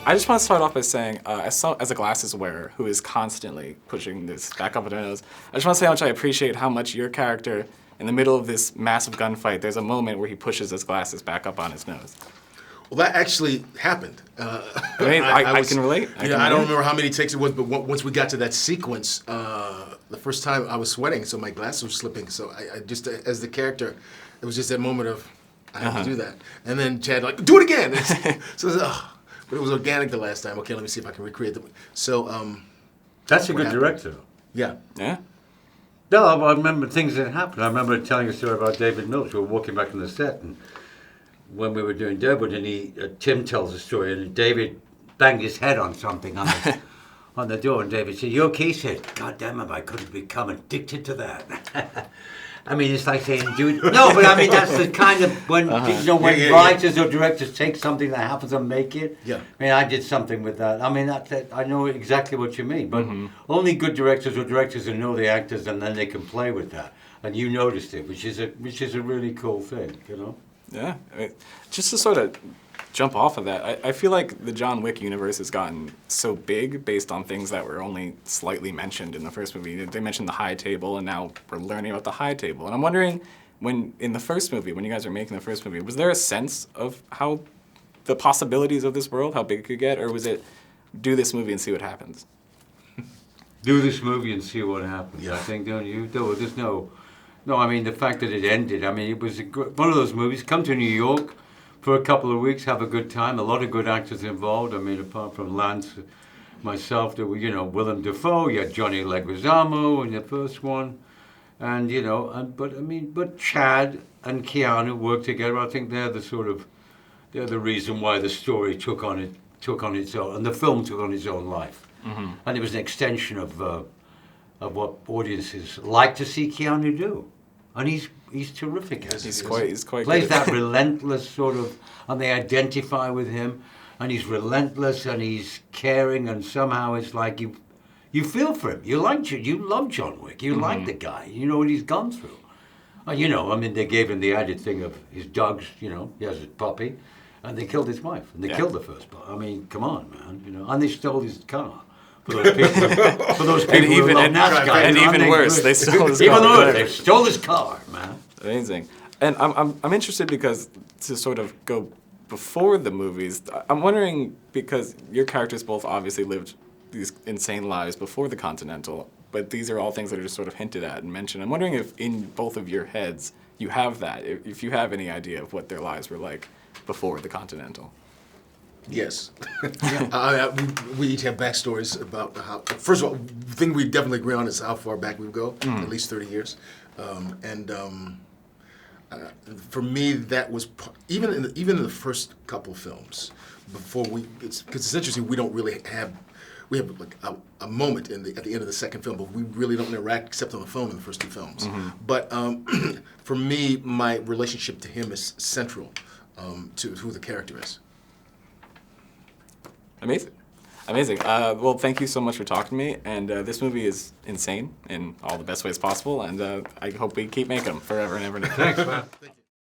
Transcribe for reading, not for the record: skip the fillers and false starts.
I just want to start off by saying, as a glasses wearer who is constantly pushing this back up their nose, I just want to say how much I appreciate how much your character, in the middle of this massive gunfight, there's a moment where he pushes his glasses back up on his nose. Well, that actually happened. I can relate. I don't remember how many takes it was, but once we got to that sequence, the first time I was sweating, so my glasses were slipping. So I just, as the character, it was just that moment of, I have to do that. And then Chad like, do it again. But it was organic the last time. Okay, let me see if I can recreate them. So, that's a good director. Yeah. Yeah? No, I remember things that happened. I remember telling a story about David Milch. We were walking back on the set, and when we were doing Deadwood, and Tim tells a story, and David banged his head on something on the door, and David said, "You okay?" He said, "God damn it, I couldn't become addicted to that." I mean, it's like saying, dude, no, but I mean, that's the kind of, when writers or directors take something that happens and make it. Yeah. I mean, I did something with that. I mean, I know exactly what you mean, but only good directors or directors who know the actors, and then they can play with that. And you noticed it, which is a really cool thing, you know? Yeah. I mean, just to sort of jump off of that, I feel like the John Wick universe has gotten so big based on things that were only slightly mentioned in the first movie. They mentioned the high table, and now we're learning about the high table. And I'm wondering, in the first movie, when you guys were making the first movie, was there a sense of how the possibilities of this world, how big it could get, or was it do this movie and see what happens? Do this movie and see what happens. Yeah. I think, don't you? There's no, I mean, the fact that it ended, I mean, it was one of those movies, come to New York for a couple of weeks, have a good time, a lot of good actors involved. I mean, apart from Lance, myself, there were, Willem Dafoe, you had Johnny Leguizamo in the first one, and, but Chad and Keanu worked together. I think they're the reason why the story took on its own, and the film took on its own life. Mm-hmm. And it was an extension of what audiences like to see Keanu do. And he's terrific at it. He's quite plays good. that relentless sort of, and they identify with him, and he's relentless and he's caring, and somehow it's like you feel for him. You love John Wick. You like the guy. You know what he's gone through. I mean, they gave him the added thing of his dogs. He has a puppy, and they killed his wife, and they killed the first puppy. I mean, come on, man. And they stole his car. For those people who love NASCAR. And even worse, they stole his car. Even worse, they stole his car, man. Amazing. And I'm interested because to sort of go before the movies, I'm wondering, because your characters both obviously lived these insane lives before the Continental, but these are all things that are just sort of hinted at and mentioned. I'm wondering if in both of your heads you have that, if you have any idea of what their lives were like before the Continental. Yes. We each have backstories about how, first of all, the thing we definitely agree on is how far back we go, at least 30 years. For me, that was, even in the first couple of films, before because it's interesting, we don't really have, we have like a moment at the end of the second film, but we really don't interact except on the phone in the first two films. Mm-hmm. But for me, my relationship to him is central to who the character is. Amazing. Well, thank you so much for talking to me. And this movie is insane in all the best ways possible. And I hope we keep making them forever and ever and ever. Thanks, man.